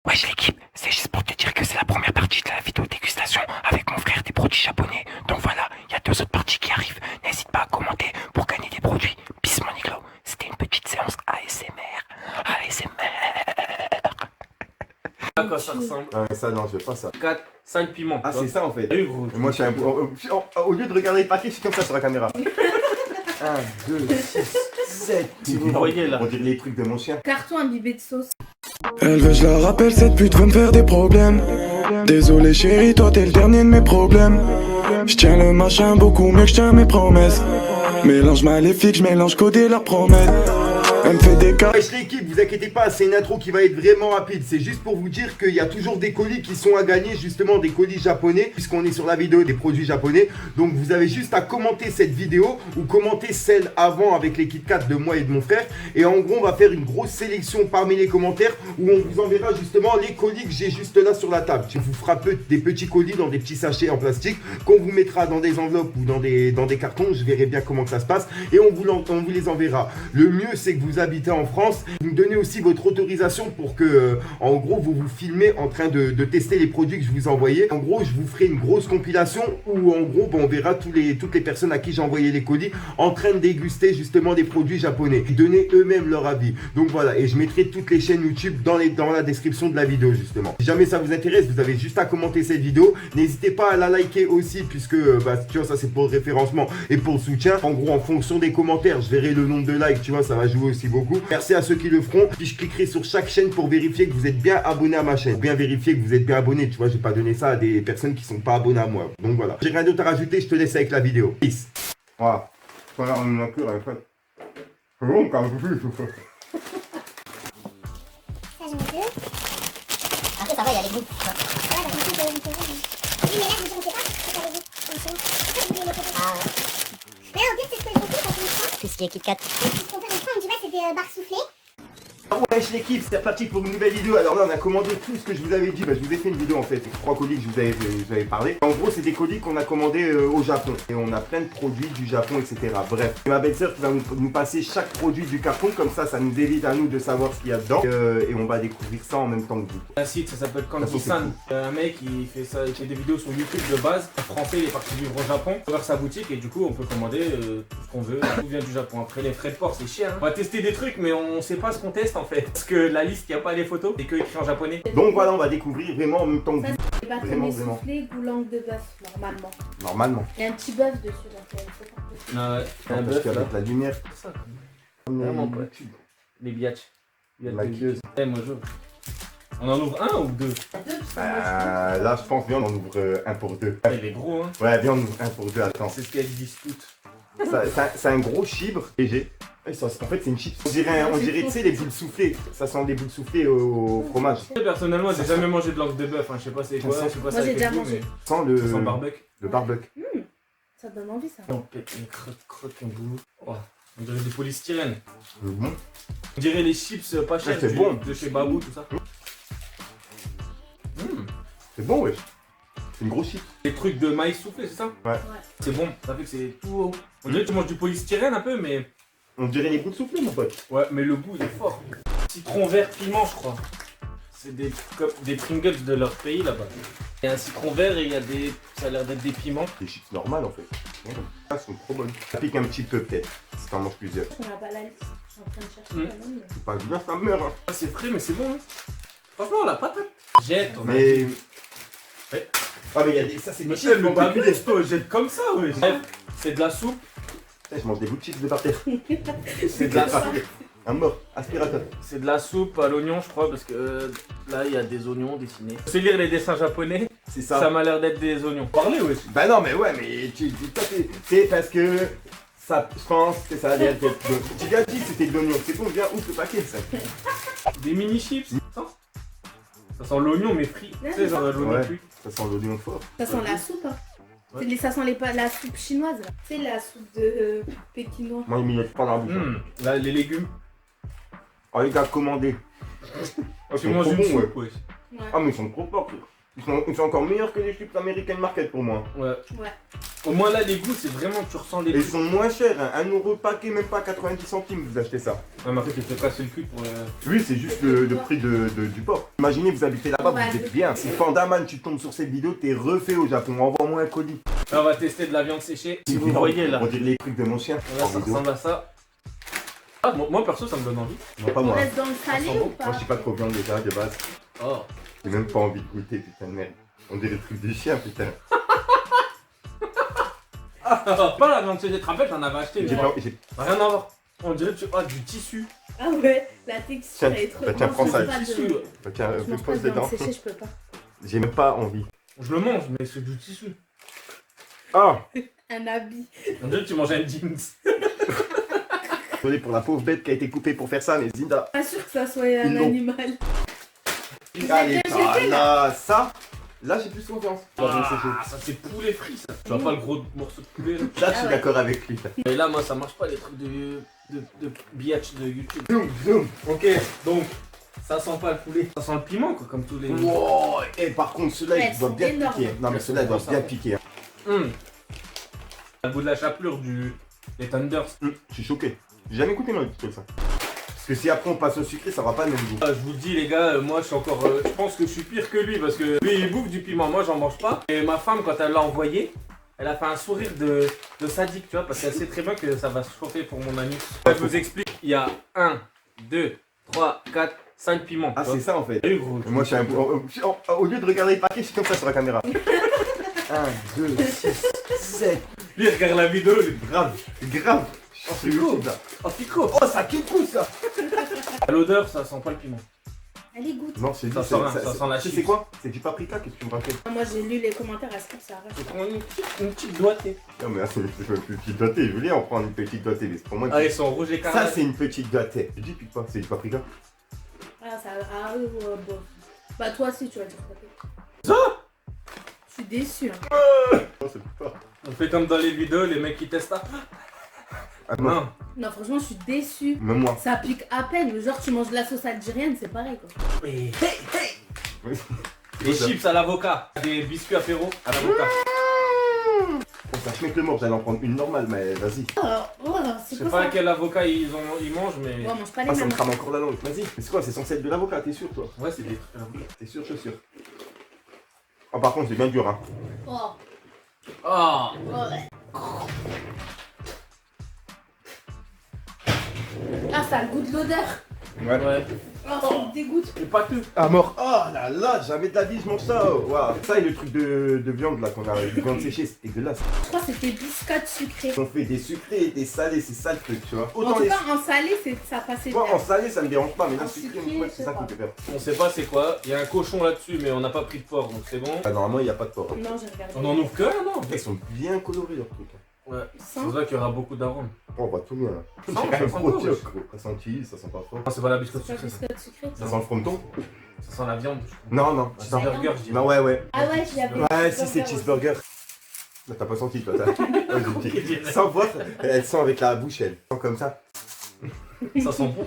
Wesh l'équipe, c'est juste pour te dire que c'est la première partie de la vidéo dégustation avec mon frère des produits japonais. Donc voilà, il y a deux autres parties qui arrivent. N'hésite pas à commenter pour gagner des produits. Peace mon Iglo, c'était une petite séance ASMR. ASMR. À quoi ça ressemble? Ah, ça, non, je veux pas ça. 4, 5 piments. Ah, c'est ça en fait. T'as vu, gros? Et moi, je suis un. Au lieu de regarder les paquets, je suis comme ça sur la caméra. 1, 2, 6, 7. Si vous voyez là. On dirait les trucs de mon chien. Carton imbibé de sauce. Elle veut, je la rappelle, cette pute veut me faire des problèmes. Désolé chérie, toi t'es le dernier de mes problèmes. Je tiens le machin beaucoup mieux que je tiens mes promesses. Mélange maléfique, je mélange codé leurs promesses. Elle me fait des cas. Wesh l'équipe, vous inquiétez pas, c'est une intro qui va être vraiment rapide. C'est juste pour vous dire qu'il y a toujours des colis qui sont à gagner, justement des colis japonais, puisqu'on est sur la vidéo des produits japonais. Donc vous avez juste à commenter cette vidéo ou commenter celle avant avec les Kit Kat de moi et de mon frère. Et en gros, on va faire une grosse sélection parmi les commentaires où on vous enverra justement les colis que j'ai juste là sur la table. Je vous ferai des petits colis dans des petits sachets en plastique qu'on vous mettra dans des enveloppes ou dans des cartons. Je verrai bien comment que ça se passe et on vous les enverra. Le mieux, c'est que vous habitez en France, vous me donnez aussi votre autorisation pour que, en gros, vous vous filmez en train de tester les produits que je vous ai envoyés. En gros, je vous ferai une grosse compilation où, en gros, on verra toutes les personnes à qui j'ai envoyé les colis en train de déguster justement des produits japonais et donner eux-mêmes leur avis. Donc voilà, et je mettrai toutes les chaînes YouTube dans la description de la vidéo justement. Si jamais ça vous intéresse, vous avez juste à commenter cette vidéo. N'hésitez pas à la liker aussi puisque, tu vois, ça c'est pour le référencement et pour le soutien. En gros, en fonction des commentaires, je verrai le nombre de likes, tu vois, ça va jouer aussi beaucoup. Merci à ceux qui le feront. Puis je cliquerai sur chaque chaîne pour vérifier que vous êtes bien abonné à ma chaîne. Bien vérifier que vous êtes bien abonné. Tu vois, je vais pas donner ça à des personnes qui sont pas abonnées à moi. Donc voilà. J'ai rien d'autre à rajouter. Je te laisse avec la vidéo. Peace. Voilà. Voilà, on a cure avec ça. C'est bon quand même. Ça, j'en ai deux. Après, ça va, il y a les goûts. Ouais, bah, du coup, oui, mais là, je ne sais pas. C'est pas les goûts. Ah ouais. Mais là, au pire, c'est ce que je comprends quand on prend. Tout ce qui est Kit Kat. Ce qu'on fait, tu vois, c'est des barres soufflées. Wesh l'équipe, c'est parti pour une nouvelle vidéo. Alors là on a commandé tout ce que je vous avais dit. Je vous ai fait une vidéo en fait, 3 colis que je vous avais parlé. En gros c'est des colis qu'on a commandés au Japon. Et on a plein de produits du Japon, etc. Bref, c'est ma belle-sœur qui va nous passer chaque produit du carton. Comme ça nous évite à nous de savoir ce qu'il y a dedans. Et on va découvrir ça en même temps que vous. Un site, ça s'appelle Candy-san. Un mec qui fait ça, il fait des vidéos sur YouTube de base. En français, il est parti vivre au Japon. On va vers sa boutique et du coup on peut commander tout ce qu'on veut. Tout vient du Japon. Après les frais de port c'est cher. Hein. On va tester des trucs mais on sait pas ce qu'on teste en fait. Parce que la liste, il n'y a pas les photos, c'est que écrit en japonais. Donc voilà, on va découvrir vraiment en même temps que Ça, vous. c'est pas Vraiment, comme soufflé, goût langue de bœuf, normalement. Normalement. Il y a un petit bœuf dessus, donc il faut pas. Ah ouais, un Parce bœuf là. qu'avec la lumière. C'est ça, vraiment pas. Les biatchs. Maquilleuse. Eh, moi je. On en ouvre un ou deux? Là je pense bien on en ouvre un pour deux. Il est gros hein. Ouais, bien on ouvre un pour deux. Attends. C'est ce qu'elles disent toutes. C'est un gros chibre léger. En fait, c'est une chips. On dirait tu sais, les boules soufflées. Ça sent des boules soufflées au fromage. Personnellement, j'ai jamais mangé de langue de bœuf. Hein. Je sais pas c'est quoi, Ça je sais pas Moi, ça j'ai avec déjà goût, mangé. Sans mais ça sent le barbecue. le barbecue. Ça donne envie, ça. On pète une crotte un bout. Oh, on dirait du polystyrène. Bon. On dirait les chips pas chers c'est bon. de chez Babou, tout ça. C'est bon, wesh. C'est une grosse chips. Les trucs de maïs soufflé, c'est ça? Ouais. C'est bon, ça fait que c'est tout haut. On dirait que tu manges du polystyrène un peu, mais. On dirait les boules soufflées, mon pote. Ouais, mais le goût il est fort. Citron vert piment, je crois. C'est des Pringles de leur pays là-bas. Il y a un citron vert et il y a des. Ça a l'air d'être des piments. Des chips normales, en fait. Elles sont trop bonnes. Ça pique un petit peu, peut-être. Si t'en manges plusieurs. On n'a pas la liste. Je suis en train de chercher la même. C'est pas bien, ça meurt. Hein. Ah, c'est frais, mais c'est bon. Hein. Franchement, la patate. Jette, on a Mais. dit. Ouais. Ah, mais il y a des. Ça, c'est des Michel, chips. le on va babu, toi, jette comme ça, ouais. Bref, c'est de la soupe. Putain, je mange des bouts de chips de par terre. C'est de la Un mort. Aspirateur. C'est de la soupe à l'oignon, je crois, parce que là, il y a des oignons dessinés. C'est lire les dessins japonais, C'est ça ça. m'a l'air d'être des oignons. Parlez, ouais. Bah non, mais ouais, mais c'est parce que. Ça, je pense que ça a l'air d'être. J'ai déjà dit que c'était de l'oignon. C'est bon, viens, ouvre le paquet, ça. Des mini chips. Ça sent l'oignon, mais frit. Tu sais, genre l'oignon Ouais. cuit. Ça sent l'oignon fort. Ça sent la soupe, hein. Ouais. Ça sent la soupe chinoise, là. Tu sais, la soupe de pékinois. Moi, il m'y laisse pas dans la bouche. hein. Là, les légumes. Oh, les gars, commandez. Oh, ils Tu sont manges trop une bons, ouais. soupe, ouais. Ah, mais ils sont trop forts. Ils sont encore meilleurs que les chips American Market pour moi. Ouais. Ouais. Au moins là, les goûts, c'est vraiment que tu ressens les Et ils goûts. sont moins chers, hein. 1 euro paquet, même pas 90 centimes, vous achetez ça. Ouais, mais après, tu te fais casser le cul pour. Oui, c'est juste le prix du porc. Imaginez, vous habitez là-bas, Ouais, vous êtes bien. Si Pandaman, tu tombes sur cette vidéo, t'es refait au Japon. Envoie-moi un colis. Là, on va tester de la viande séchée. Si vous voyez là. On dirait les trucs de mon chien. Là, en ça vidéo. ressemble à ça. Ah, moi perso, ça me donne envie. Non, pas On moi. reste dans le salé Ça sent ou bon. pas? Moi, je suis pas trop viande déjà, de base. Oh. J'ai même pas envie de goûter, putain de merde. On dirait le truc du chien, putain. Pas la viande séchée, tu te rappelles, j'en avais acheté. J'ai mais pas- j'ai- rien à voir. On dirait que tu as du tissu. Ah ouais, la texture Tiens, elle est trop. bah tiens, Non, prends je ça. mange pas de- Tissu. Tiens, Je mange pas pose de viande dedans. séchée, je peux pas. J'ai même pas envie. Je le mange, mais c'est du tissu. Ah! Un habit. On dirait que tu manges un jeans. Désolé pour la pauvre bête qui a été coupée pour faire ça, mais Zinda. Pas sûr que ça soit un Non. animal. Allez, bien ah jeté, là, ça, là j'ai plus confiance. Ah, ça c'est poulet frit ça. Tu vois pas le gros morceau de poulet là. Là, je suis ouais. d'accord avec lui. Et là, moi, ça marche pas les trucs de biatch de YouTube. Zoom, zoom. Ok, donc, ça sent pas le poulet. Ça sent le piment, quoi, comme tous les. Wow. Et par contre, ceux-là, Ouais, ils doivent c'est bien énorme. piquer. Non, mais ceux-là, ils doivent bien piquer. Hein. Le goût de la chapelure des Thunders. Je suis choqué. J'ai jamais goûté un truc comme ça. Parce que si après on passe au sucré, ça aura pas le même goût. Je vous dis, les gars, moi, je suis encore. Je pense que je suis pire que lui parce que lui, il bouffe du piment. Moi, j'en mange pas. Et ma femme, quand elle l'a envoyé, elle a fait un sourire de sadique, tu vois, parce qu'elle sait très bien que ça va se chauffer pour mon ami. Je vous explique, il y a 1, 2, 3, 4, 5 piments. Ah, tu vois. c'est ça en fait. Salut, gros. Moi, je suis un peu. Au lieu de regarder le paquet, je suis comme ça sur la caméra. 1, 2, 6, 7. Lui, il regarde la vidéo, il est Grave, grave. Oh, c'est cool. là. Oh, pico. Oh, ça kick ça. À l'odeur, ça sent pas le piment. Allez, goûte. Non, c'est Ça dit, sent rien, ça sent la Tu sais chips. quoi? C'est du paprika, qu'est-ce que tu me rappelles? Moi j'ai lu les commentaires, à ce que ça arrache. Je prends une petite doigtée. Non, mais là, c'est une petite doigtée. Je voulais en prendre une petite doigtée, mais c'est pour moi. Ah, ils sont rouges et Ça, caramel. c'est une petite doigtée. Je dis, puis quoi? C'est du paprika? Ah, ça. Ah, bon. Bah, toi aussi, tu vas dire quoi. Ça Je suis déçu. Hein. Non, c'est pas. On fait comme dans les vidéos, les mecs qui testent ça. Ah, non. Non. Non, franchement, je suis déçu. Même moi. Ça pique à peine. Genre, tu manges de la sauce algérienne, c'est pareil quoi. Et... Oui. Des chips à l'avocat. Des biscuits apéro à l'avocat. Bon, ça, je mets que le mort, j'allais en prendre une normale, mais vas-y. Oh, Je c'est sais quoi pas ça? quel avocat ils mangent, mais. Ouais, on mange pas les Ah, ça mêmes. me crame encore la langue. Vas-y. Mais c'est quoi? C'est censé être de l'avocat, t'es sûr, toi? Ouais, c'est des trucs à l'avocat. T'es sûr, je suis sûr. Oh, par contre, c'est bien dur, hein. Oh, Ah ouais. Ah, ça a le goût de l'odeur. Ouais. Oh, ça me dégoûte. Et pas tout. Ah, mort. Oh là là, jamais de la vie, je mange ça. Oh. Waouh. Ça et le truc de viande là qu'on a, de viande séchée, c'est dégueulasse. Je crois que c'était biscottes sucrées. On fait des sucrés et des salés, c'est ça le truc, tu vois. En tout cas, en salé, ça passait Moi, bien. en salé, ça me dérange pas, mais là, En sucré, sucré, ouais, je c'est sais ça qui pas. me fait peur. On sait pas c'est quoi. Il y a un cochon là-dessus, mais on n'a pas pris de porc, donc c'est bon. Ah, normalement, il n'y a pas de porc. Non, j'ai regardé. On en ouvre que un, non? Ils sont bien colorés leurs trucs. Ouais. C'est Sans. vrai qu'il y aura beaucoup d'arômes. Oh, on voit tout bien là. Ça sent Un gros quoi, tioc, wesh? gros. Ça sent qui? Ça sent pas fort. Non, c'est pas la biscotte C'est pas sucrée, ça. biscottes sucrées. Ça sent le fronton? Ça sent la viande. je crois. Non, non. C'est un burger, je dis. Non, ouais, ouais. Ah ouais, je l'avais. Ouais, si c'est cheeseburger. Là, t'as pas senti, toi, t'as. Ouais, j'ai dit. Sans voir, elle sent avec la bouche, elle. Sent comme ça. Ça sent bon.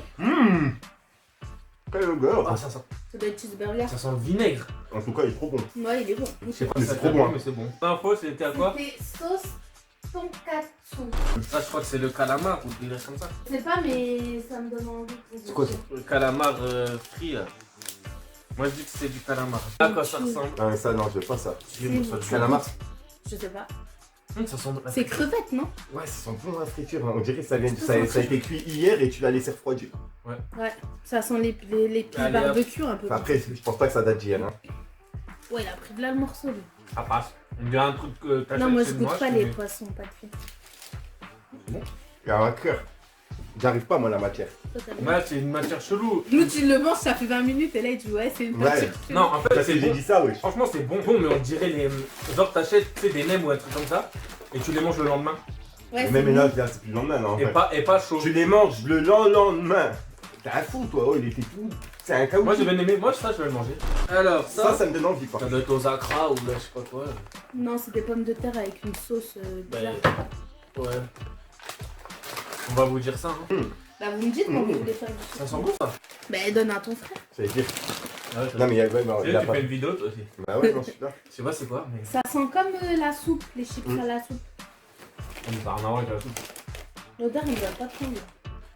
Burger. Ah, ça sent. Ça doit être cheeseburger. Ça sent le vinaigre. En tout cas, il est trop bon. Ouais, il est bon. Je sais pas Mais si ça c'est trop fait bon, hein. mais c'est bon. L'info, c'était à quoi? C'était sauce tonkatsu. Ça, je crois que c'est le calamar ou des trucs comme ça. Je sais pas, mais ça me donne envie. C'est quoi ça? Le calamar frit là. Moi je dis que c'est du calamar. À quoi ça ressemble? Ah, mais ça, non, je veux pas ça. C'est- Calamar? Je sais pas. Ça sent. C'est crevette, non? Ouais, ça sent bon la friture. Hein. On dirait que ça a été cuit hier et tu l'as laissé refroidir. Ouais. Ça sent les pieds Allez, hop. barbecue un peu. Enfin, après, je pense pas que ça date d'hier. Hein. Ouais, il a pris de là le morceau, lui. Ça passe. On dirait un truc que t'achètes Non, moi je chez goûte moi, pas je les mets- poissons, pas de fille. Il y a un cœur. J'arrive pas, moi, la matière. Toi, t'as le- Ouais, c'est une matière chelou. Nous, tu le manges, ça fait 20 minutes et là, il dit ouais, c'est une Ouais. matière. Non, en fait, Parce c'est que j'ai bon. dit ça, wesh. Franchement, c'est bon, mais on dirait les. Genre, t'achètes tu sais, des nems ou un truc comme ça, et tu les manges le lendemain. Ouais, Et c'est même bon. là, c'est plus le lendemain, là. en fait. Et pas chaud. Tu les manges le lendemain. T'es un fou, toi. Oh, il était tout. C'est un caoutchouc. Moi, j'ai bien aimé. Moi, ça, je vais le manger. Alors, Ça me donne envie, quoi. Ça doit être aux acras ou là, je sais pas quoi. Non, c'est des pommes de terre avec une sauce bizarre. Ouais. On va vous dire ça. Hein. Bah, vous me dites quand vous voulez faire du Ça sucre. sent bon ça. Bah, donne à ton frère. Ça veut dire. Ah ouais, Non, mais ouais, non, tu il a fais pas. une vidéo toi aussi. Bah ouais, non, je suis là. Je sais pas c'est quoi, mais Ça sent comme la soupe, les chips à la soupe. on est pas rien à voir avec la soupe. L'odeur, elle me va pas trop bien.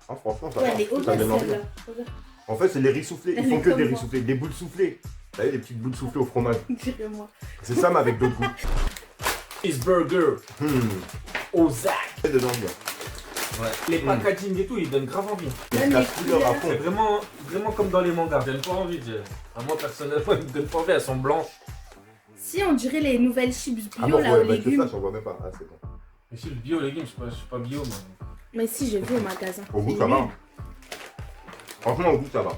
Ah, franchement, ça Ouais, va. elle est Ça odeur donne envie. celle-là. Odeur. En fait, c'est les riz soufflés. Ils Elle font est que comme des riz moi. soufflés, des boules soufflées. Vous savez, des petites boules soufflées au fromage. Dirais-moi. C'est ça, mais avec d'autres goûts. Cheeseburger au Zach. C'est dedans bien. Ouais. Les packaging et tout, ils donnent grave envie. Même La les couleur à couleurs. fond. C'est vraiment comme dans les mangas. Ça donne pas envie. Moi personnellement, elles me donnent pas envie. Elles sont blanches. Si on dirait les nouvelles chips Ah bio non, là ouais, aux bah, que ça, légumes. j'en vois même pas. Ah, c'est bon. Mais si le bio légumes, je suis pas bio moi. Mais si, j'ai vu au magasin. Au goût, C'est ça va. nul. Franchement, au goût, ça va.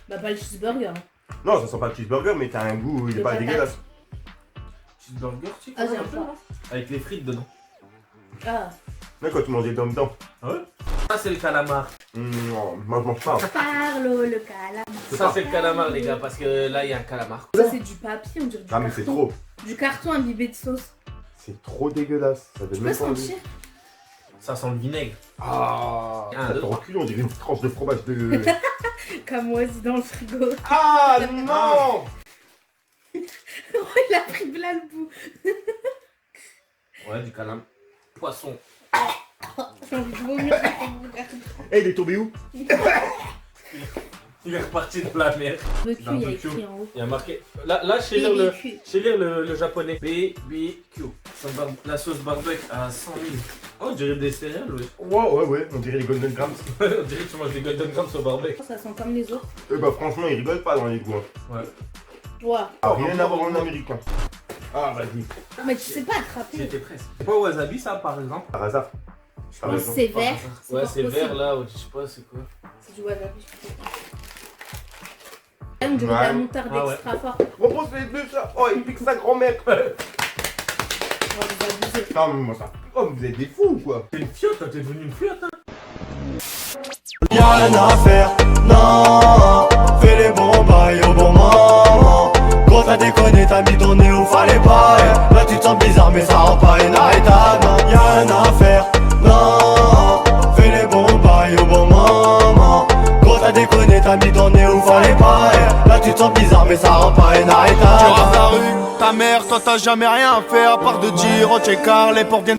Bah pas le cheeseburger. Hein. Non, ça sent pas le cheeseburger, mais t'as un goût, il est De pas patate. dégueulasse. Cheeseburger, tu sais Ah, quoi, j'aime un peu, pas. là avec les frites dedans. Ah. Même quand tu mangeais dom dom. Ah ouais. Ça c'est le calamar. Non, moi je mange pas. Parlo le calamar. Ça c'est le calamar les gars, parce que là il y a un calamar. Ça c'est du papier, on dirait du Ah, mais carton. c'est trop. Du carton imbibé de sauce. C'est trop dégueulasse. Ça Tu donne peux même pas envie. sentir? Ça sent le vinaigre. Ah, Un, ça deux, te trois. recule, on dirait une tranche de fromage de. Comme moisi dans le frigo. Ah non! Oh, il a pris plein le bout. Ouais, du calamar. Poisson. J'ai envie de vomir. Eh, il est tombé où? Il est reparti de la mer. BBQ, il y a Barbecue. écrit en haut. Il y a marqué. Là, je sais lire BBQ. le japonais. BBQ. La sauce barbecue à 100 000. Oh, on dirait des céréales, oui. Ouais, on dirait les Golden Grams. On dirait que tu manges des Golden Grams au barbecue. Ça sent comme les autres. Bah, franchement, ils rigolent pas dans les goûts. Hein. Ouais. Ouais. Ah, rien à voir en américain. Ah, vas-y. Mais tu sais pas attraper. J'étais presque. C'est pas wasabi ça par exemple? Par hasard. Je pense que c'est vert. Ouais, pas c'est possible. vert là, ou je sais pas c'est quoi. C'est du wasabi, je sais pas. On dirait de la Ouais. moutarde Ah ouais. extra fort. Repose les deux ça. Oh, il pique sa grand-mère. On va les abuser. Non, mais moi ça. Oh, vous êtes des fous ou quoi? T'es une fiotte, t'es devenu une fiotte hein. Y'a rien à faire, non. Fais les bons bails au bon moment. Gros t'as déconné, t'as mis ton nez où fallait pas. Eh. Là tu te sens bizarre mais ça rend pas inarrêtable. Y'a rien à faire, non. Fais les bons bails au bon moment. Gros t'as déconné, t'as mis ton nez où fallait pas. Eh. Là tu te sens bizarre mais ça rend pas inarrêtable. Tu rases la rue, ta mère, toi t'as jamais rien fait à part de dire oh t'es car les portes viennent.